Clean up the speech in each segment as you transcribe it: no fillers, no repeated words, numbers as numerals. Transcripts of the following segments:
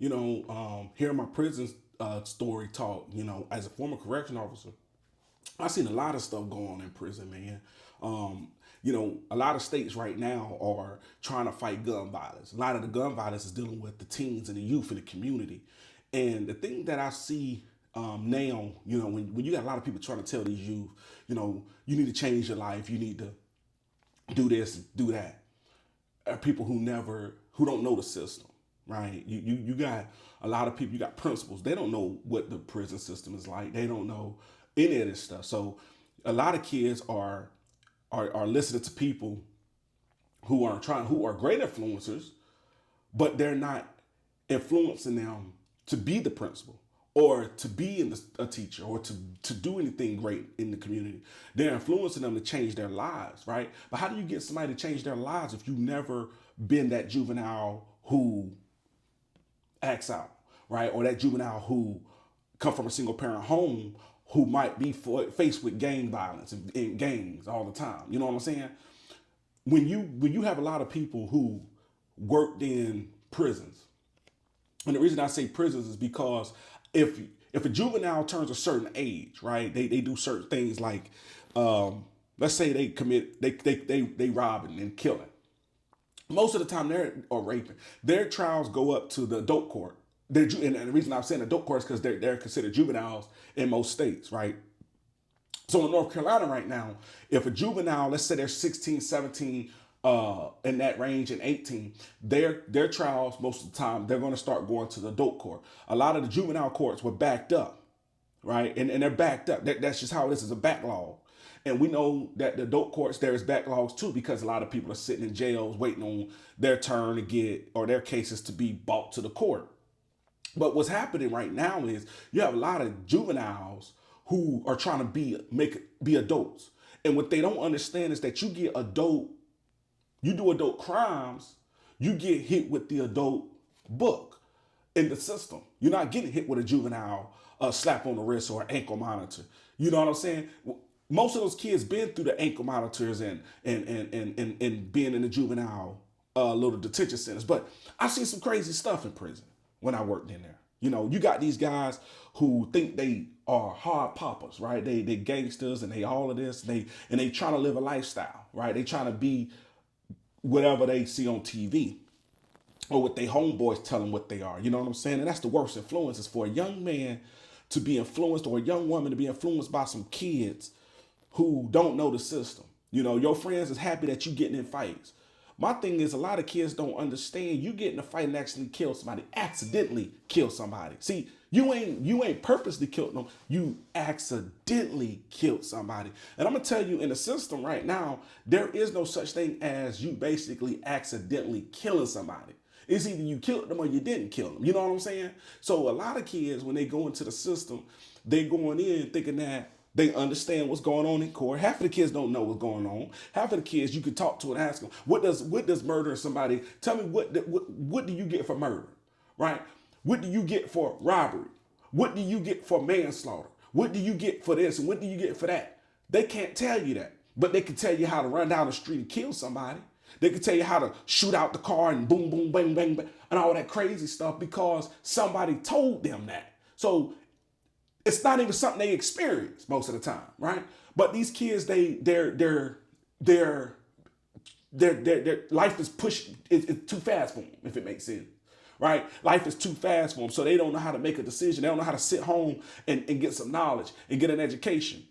Hearing my prison story talk, as a former correction officer, I've seen a lot of stuff go on in prison, man. A lot of states right now are trying to fight gun violence. A lot of the gun violence is dealing with the teens and the youth in the community. And the thing that I see now, when you got a lot of people trying to tell these youth, you need to change your life, you need to do this, do that. Are people who don't know the system, right? You got a lot of people, you got principals. They don't know what the prison system is like. They don't know any of this stuff. So a lot of kids are listening to people who are great influencers, but they're not influencing them to be the principal or to be a teacher or to do anything great in the community. They're influencing them to change their lives, right? But how do you get somebody to change their lives if you've never been that juvenile who acts out, right? Or that juvenile who come from a single parent home who might be faced with gang violence and gangs all the time. You know what I'm saying? When you have a lot of people who worked in prisons, and the reason I say prisons is because if a juvenile turns a certain age, right, they do certain things like, let's say they robbing and killing. Most of the time or raping. Their trials go up to the adult court. And the reason I'm saying adult court is because they're considered juveniles in most states, right? So in North Carolina right now, if a juvenile, let's say they're 16, 17, in that range and 18, their trials, most of the time, they're going to start going to the adult court. A lot of the juvenile courts were backed up, right? And they're backed up. That's just how it is. It's a backlog. And we know that the adult courts, there's backlogs too, because a lot of people are sitting in jails waiting on their turn to get, or their cases to be brought to the court. But what's happening right now is you have a lot of juveniles who are trying to be adults. And what they don't understand is that you do adult crimes, you get hit with the adult book in the system. You're not getting hit with a juvenile slap on the wrist or an ankle monitor. You know what I'm saying? Most of those kids been through the ankle monitors and being in the juvenile little detention centers. But I've seen some crazy stuff in prison when I worked in there. You got these guys who think they are hard poppers, right? They gangsters and they all of this. And they trying to live a lifestyle, right? They trying to be whatever they see on TV or what they homeboys tell them what they are. You know what I'm saying? And that's the worst influences for a young man to be influenced or a young woman to be influenced by some kids who don't know the system. Your friends is happy that you getting in fights. My thing is a lot of kids don't understand you get in a fight and actually accidentally kill somebody. See, you ain't purposely killed them. You accidentally killed somebody. And I'm gonna tell you in the system right now, there is no such thing as you basically accidentally killing somebody. It's either you killed them or you didn't kill them. You know what I'm saying? So a lot of kids, when they go into the system, they going in thinking that they understand what's going on in court. Half of the kids don't know what's going on. Half of the kids you could talk to and ask them, what does murdering somebody, tell me what do you get for murder, right? What do you get for robbery? What do you get for manslaughter? What do you get for this and what do you get for that? They can't tell you that, but they can tell you how to run down the street and kill somebody. They can tell you how to shoot out the car and boom, boom, bang, bang, bang, and all that crazy stuff because somebody told them that. So it's not even something they experience most of the time, right? But these kids, their life is pushed. It's too fast for them, if it makes sense, right? Life is too fast for them, so they don't know how to make a decision. They don't know how to sit home and get some knowledge and get an education.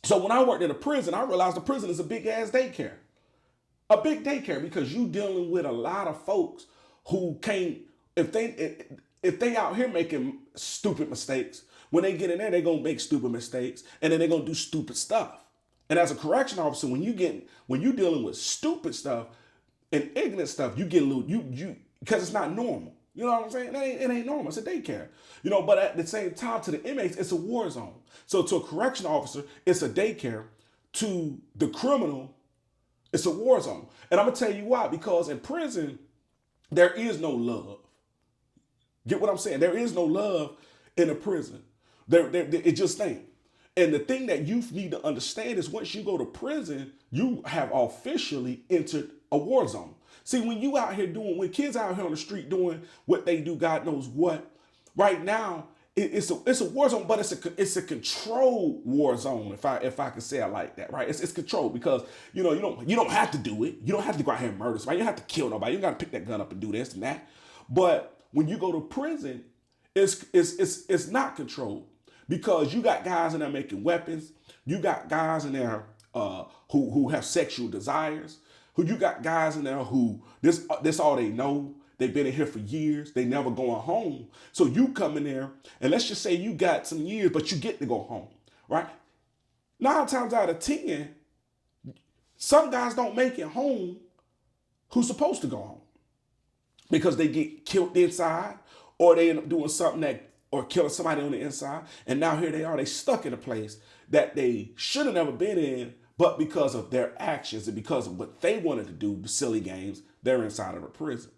So when I worked in a prison, I realized the prison is a big ass daycare, because you dealing with a lot of folks who can't. If they out here making stupid mistakes, when they get in there, they're gonna make stupid mistakes and then they're gonna do stupid stuff. And as a correction officer, when you dealing with stupid stuff and ignorant stuff, you get a little you because it's not normal. You know what I'm saying? It ain't normal. It's a daycare. But at the same time, to the inmates, it's a war zone. So to a correction officer, it's a daycare. To the criminal, it's a war zone. And I'm gonna tell you why. Because in prison, there is no love. Get what I'm saying? There is no love in a prison. It just ain't. And the thing that you need to understand is once you go to prison, you have officially entered a war zone. See, when you out here doing, when kids out here on the street doing what they do, God knows what, right now, it's a war zone, but it's a controlled war zone, if I can say it like that, right? It's controlled because you don't have to do it. You don't have to go out here and murder somebody. You don't have to kill nobody. You don't got to pick that gun up and do this and that. But when you go to prison, it's not controlled because you got guys in there making weapons. You got guys in there who have sexual desires. Who you got guys in there who this all they know. They've been in here for years. They never going home. So you come in there, and let's just say you got some years, but you get to go home, right? 9 times out of 10, some guys don't make it home who's supposed to go home because they get killed inside, or they end up doing something or killing somebody on the inside. And now here they are, they stuck in a place that they should have never been in, but because of their actions and because of what they wanted to do, the silly games, they're inside of a prison.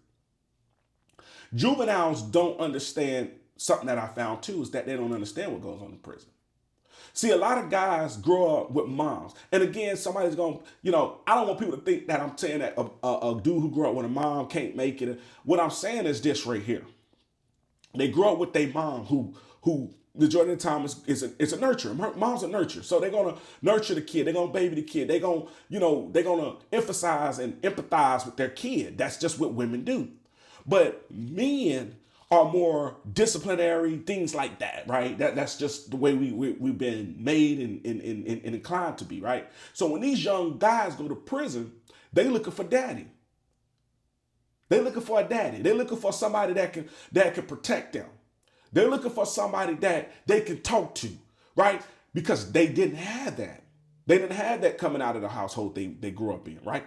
Juveniles don't understand something that I found too, is that they don't understand what goes on in prison. See, a lot of guys grow up with moms. And again, somebody's going, I don't want people to think that I'm saying that a dude who grew up with a mom can't make it. What I'm saying is this right here. They grow up with their mom who the majority of the time is a nurturer. Mom's a nurturer. So they're going to nurture the kid. They're going to baby the kid. They're going to emphasize and empathize with their kid. That's just what women do. But men are more disciplinary, things like that, right? That's just the way we've been made and inclined to be, right? So when these young guys go to prison, they looking for daddy. They're looking for a daddy. They're looking for somebody that can protect them. They're looking for somebody that they can talk to, right? Because they didn't have that. They didn't have that coming out of the household they grew up in, right?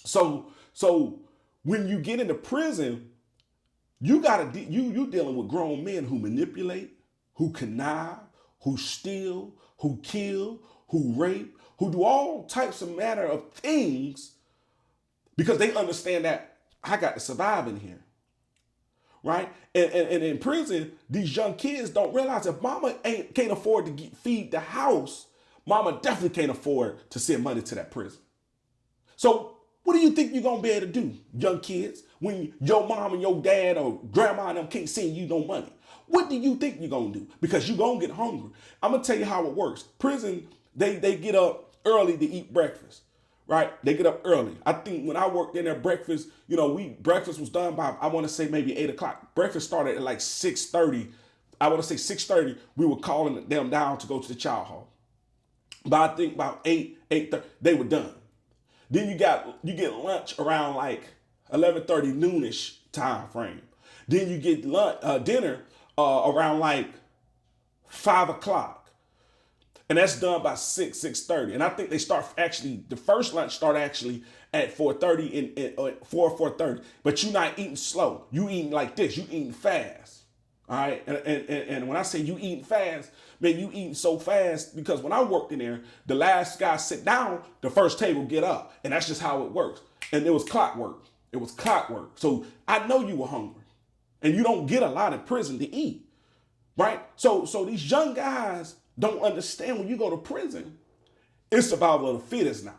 So when you get into prison, you dealing with grown men who manipulate, who connive, who steal, who kill, who rape, who do all types of manner of things because they understand that I got to survive in here, right? And in prison, these young kids don't realize if mama can't afford to feed the house, mama definitely can't afford to send money to that prison. So what do you think you're going to be able to do, young kids, when your mom and your dad or grandma and them can't send you no money? What do you think you're going to do? Because you're going to get hungry. I'm going to tell you how it works. Prison, they get up early to eat breakfast, right? They get up early. I think when I worked in there, breakfast was done by, I want to say maybe 8 o'clock. Breakfast started at like 6:30. I want to say 6:30, we were calling them down to go to the child hall. But I think about 8:30, they were done. Then you get lunch around like 11:30 noonish time frame. Then you get dinner around like 5 o'clock. And that's done by 6:30. And I think they the first lunch start actually at 4:30 and 4:30. But you're not eating slow. You eating like this. You eating fast. All right. And when I say you eating fast, man, you eating so fast because when I worked in there, the last guy sit down, the first table get up. And that's just how it works. And it was clockwork. It was clockwork. So I know you were hungry. And you don't get a lot in prison to eat. Right? So these young guys don't understand when you go to prison, it's survival of the fittest now.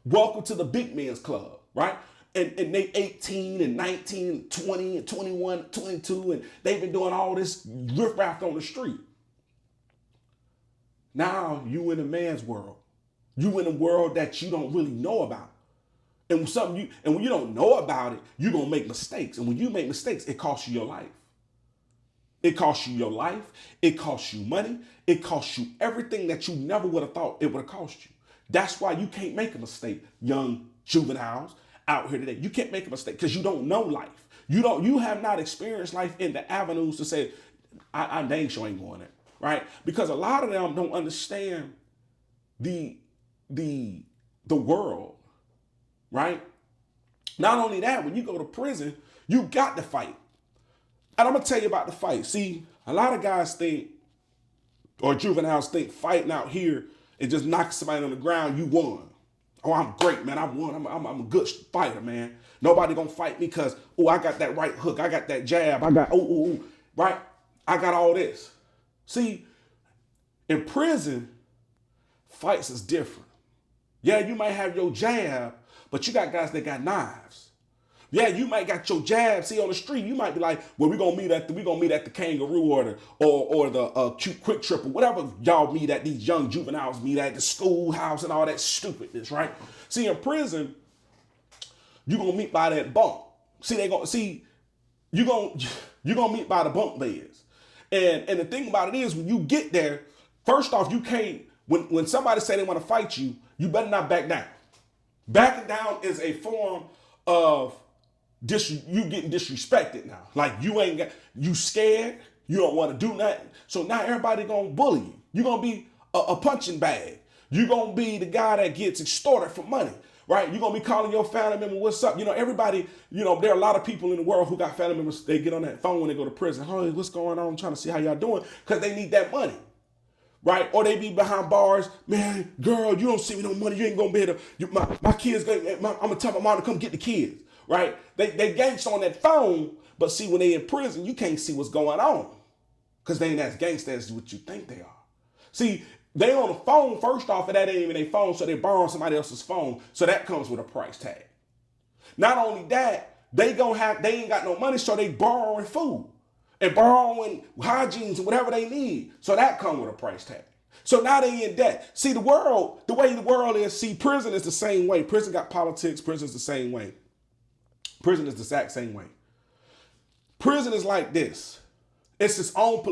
Welcome to the big men's club, right? And they 18 and 19, 20 and 21, 22, and they've been doing all this riffraff on the street. Now you in a man's world. You in a world that you don't really know about. And when you don't know about it, you're gonna make mistakes. And when you make mistakes, it costs you your life. It costs you your life. It costs you money. It costs you everything that you never would have thought it would have cost you. That's why you can't make a mistake, young juveniles out here today. You can't make a mistake because you don't know life. You have not experienced life in the avenues to say, I dang sure ain't going there, right? Because a lot of them don't understand the world, right? Not only that, when you go to prison, you got to fight. And I'm going to tell you about the fight. See, a lot of guys think, or juveniles think, fighting out here and just knocking somebody on the ground, you won. Oh, I'm great, man. I won. I'm a good fighter, man. Nobody going to fight me because, I got that right hook. I got that jab. I got, right? I got all this. See, in prison, fights is different. Yeah, you might have your jab, but you got guys that got knives. Yeah, you might got your jab. See on the street, you might be like, well, we gonna meet at the Kangaroo or the cute Quick Trip or whatever y'all meet at, these young juveniles meet at the schoolhouse and all that stupidness, right? See, in prison, you gonna meet by that bunk. You gonna meet by the bunk beds. And the thing about it is, when you get there, first off, you can't, when somebody say they want to fight you, you better not back down. Backing down is a form of you getting disrespected now. Like you scared, you don't want to do nothing. So now everybody gonna bully you. You're gonna be a punching bag. You're gonna be the guy that gets extorted for money. Right? You're gonna be calling your family member, what's up? Everybody, there are a lot of people in the world who got family members, they get on that phone when they go to prison. Hey, what's going on? I'm trying to see how y'all doing, because they need that money. Right? Or they be behind bars, man, girl, you don't see me no money, you ain't gonna be able to, my kids, I'm gonna tell my mom to come get the kids. Right? They gangsta on that phone, but see, when they in prison, you can't see what's going on, because they ain't as gangsta as what you think they are. See, they on the phone, first off, and that ain't even their phone, so they borrowing somebody else's phone, so that comes with a price tag. Not only that, they ain't got no money, so they borrowing food and borrowing hygienes and whatever they need, so that comes with a price tag. So now they in debt. See, the way the world is, see, prison is the same way. Prison got politics, prison is the same way. Prison is the exact same way. Prison is like this. It's its own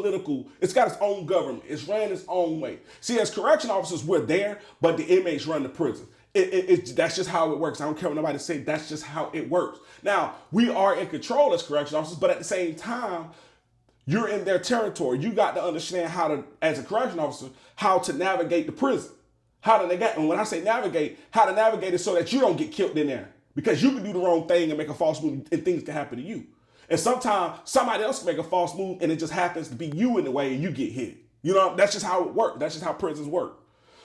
it's got its own government. It's ran its own way. See, as correction officers, we're there, but the inmates run the prison. That's just how it works. I don't care what nobody say. That's just how it works. Now, we are in control as correction officers, but at the same time, you're in their territory. You got to understand as a correction officer, how to navigate the prison. And when I say navigate, how to navigate it so that you don't get killed in there. Because you can do the wrong thing and make a false move and things can happen to you. And sometimes somebody else can make a false move and it just happens to be you in the way and you get hit. That's just how it works. That's just how prisons work.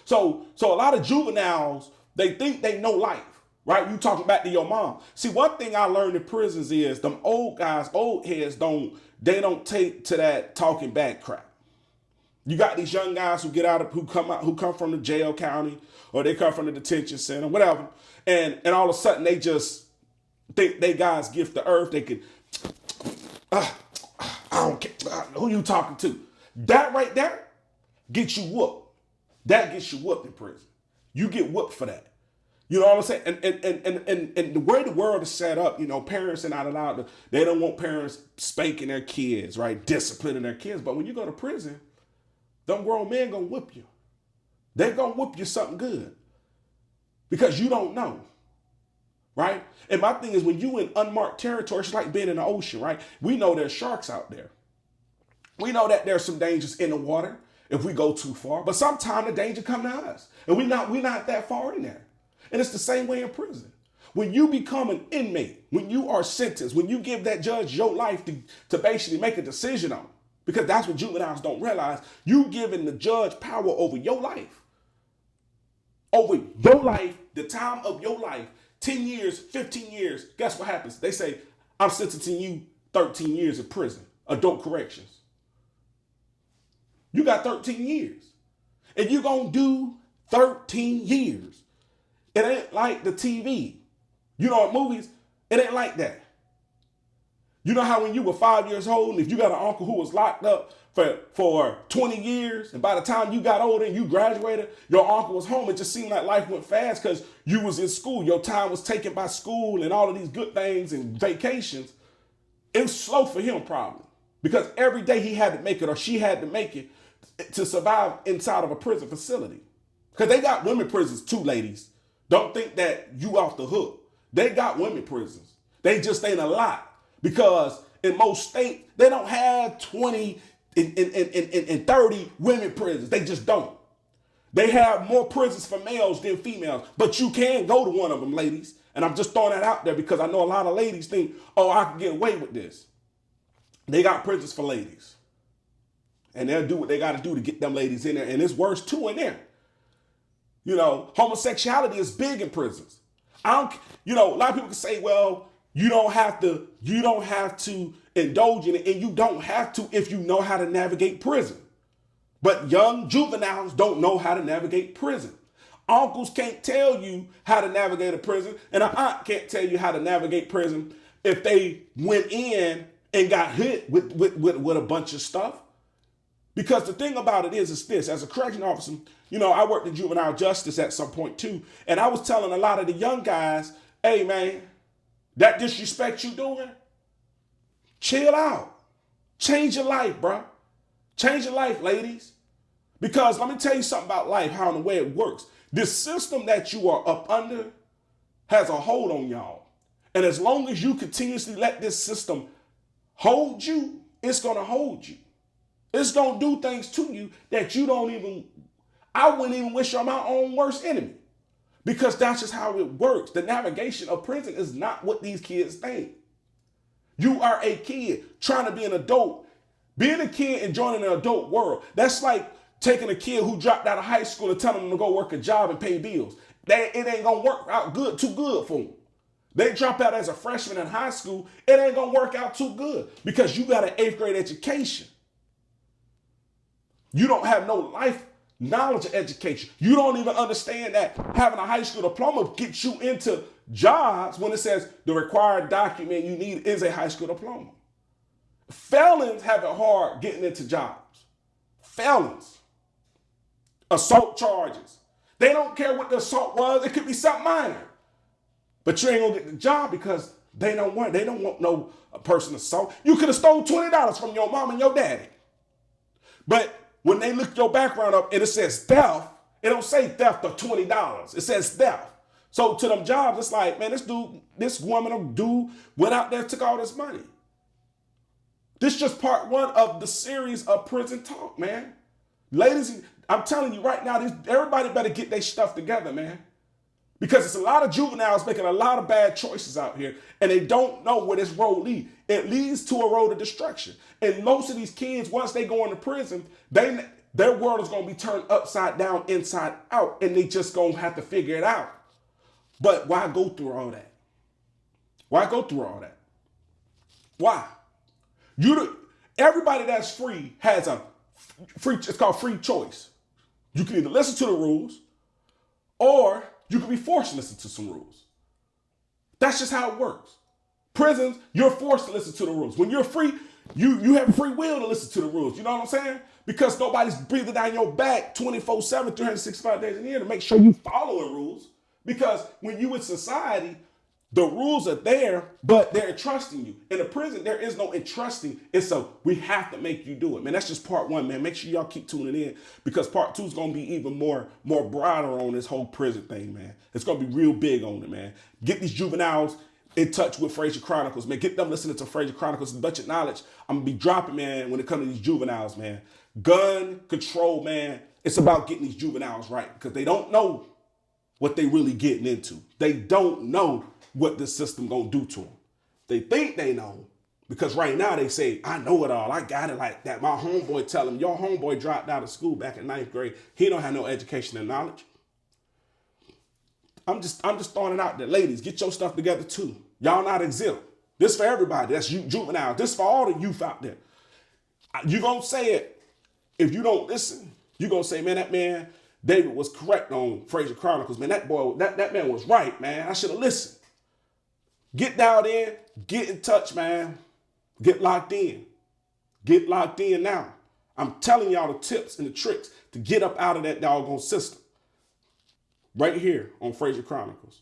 So a lot of juveniles, they think they know life, right? You talking back to your mom. See, one thing I learned in prisons is them old guys, old heads don't take to that talking back crap. You got these young guys who who come from the jail county, or they come from the detention center, whatever. And all of a sudden they just think they God's gift to earth. They could, I don't care who you talking to. That right there gets you whooped. That gets you whooped in prison. You get whooped for that. You know what I'm saying? And the way the world is set up, parents are not allowed to, they don't want parents spanking their kids, right? Disciplining their kids. But when you go to prison, them grown men gonna whoop you. They gonna whoop you something good. Because you don't know. Right? And my thing is, when you in unmarked territory, it's like being in the ocean, right? We know there's sharks out there. We know that there's some dangers in the water if we go too far, but sometimes the danger come to us. And we're not that far in there. And it's the same way in prison. When you become an inmate, when you are sentenced, when you give that judge your life to basically make a decision on, because that's what juveniles don't realize, you giving the judge power over your life. Over your life, the time of your life, 10 years, 15 years, guess what happens? They say, I'm sentencing you 13 years in prison, adult corrections. You got 13 years. And you're going to do 13 years. It ain't like the TV. In movies, it ain't like that. You know how when you were 5 years old, and if you got an uncle who was locked up for 20 years, and by the time you got older and you graduated, your uncle was home, it just seemed like life went fast because you was in school. Your time was taken by school and all of these good things and vacations. It was slow for him probably, because every day he had to make it, or she had to make it, to survive inside of a prison facility. Because they got women prisons too, ladies. Don't think that you off the hook. They got women prisons. They just ain't a lot, because in most states, they don't have 20 and 30 women prisons. They just don't. They have more prisons for males than females, but you can go to one of them, ladies. And I'm just throwing that out there because I know a lot of ladies think, oh, I can get away with this. They got prisons for ladies. And they'll do what they got to do to get them ladies in there. And it's worse too in there. Homosexuality is big in prisons. A lot of people can say, well, you don't have to indulge in it, and you don't have to if you know how to navigate prison. But young juveniles don't know how to navigate prison. Uncles can't tell you how to navigate a prison, and an aunt can't tell you how to navigate prison if they went in and got hit with a bunch of stuff. Because the thing about it is this, as a correction officer, I worked in juvenile justice at some point too, and I was telling a lot of the young guys, hey man, that disrespect you doing, chill out. Change your life, bro. Change your life, ladies. Because let me tell you something about life, how and the way it works. This system that you are up under has a hold on y'all. And as long as you continuously let this system hold you, it's going to hold you. It's going to do things to you that I wouldn't even wish on my own worst enemy. Because that's just how it works. The navigation of prison is not what these kids think. You are a kid trying to be an adult. Being a kid and joining an adult world, that's like taking a kid who dropped out of high school and telling them to go work a job and pay bills. It ain't going to work out too good for them. They drop out as a freshman in high school, it ain't going to work out too good because you got an 8th grade education. You don't have no life knowledge of education. You don't even understand that having a high school diploma gets you into jobs when it says the required document you need is a high school diploma. Felons have it hard getting into jobs. Felons. Assault charges. They don't care what the assault was. It could be something minor. But you ain't gonna get the job because they don't want no person assault. You could have stole $20 from your mom and your daddy. But when they look your background up and it says theft, it don't say theft of $20. It says theft. So to them jobs, it's like, man, this woman or dude went out there and took all this money. This is just part one of the series of prison talk, man. Ladies, I'm telling you right now, everybody better get their stuff together, man. Because it's a lot of juveniles making a lot of bad choices out here, and they don't know where this road leads. It leads to a road of destruction. And most of these kids, once they go into prison, their world is going to be turned upside down, inside out, and they just going to have to figure it out. But why go through all that? Why go through all that? Why? Everybody that's free has it's called free choice. You can either listen to the rules or you can be forced to listen to some rules. That's just how it works. Prisons, you're forced to listen to the rules. When you're free, you have free will to listen to the rules. You know what I'm saying? Because nobody's breathing down your back 24/7, 365 days a year to make sure you follow the rules. Because when you in society, the rules are there, but they're entrusting you. In a prison, there is no entrusting. We have to make you do it. Man, that's just part one, man. Make sure y'all keep tuning in because part two is going to be even more broader on this whole prison thing, man. It's going to be real big on it, man. Get these juveniles in touch with Fraser Chronicles, man. Get them listening to Fraser Chronicles and bunch of knowledge I'm going to be dropping, man, when it comes to these juveniles, man. Gun control, man. It's about getting these juveniles right because they don't know what they really getting into. They don't know what this system gonna do to them. They think they know because right now they say, I know it all. I got it like that. My homeboy tell him, your homeboy dropped out of school back in 9th grade. He don't have no education and knowledge. I'm just throwing it out there. Ladies, get your stuff together too. Y'all not exempt. This for everybody. That's you juvenile. This for all the youth out there. You gonna say it. If you don't listen, you gonna say, man, that man David was correct on Fraser Chronicles. Man, that man was right, man. I should have listened. Get dialed in, get in touch, man. Get locked in. Get locked in now. I'm telling y'all the tips and the tricks to get up out of that doggone system. Right here on Fraser Chronicles.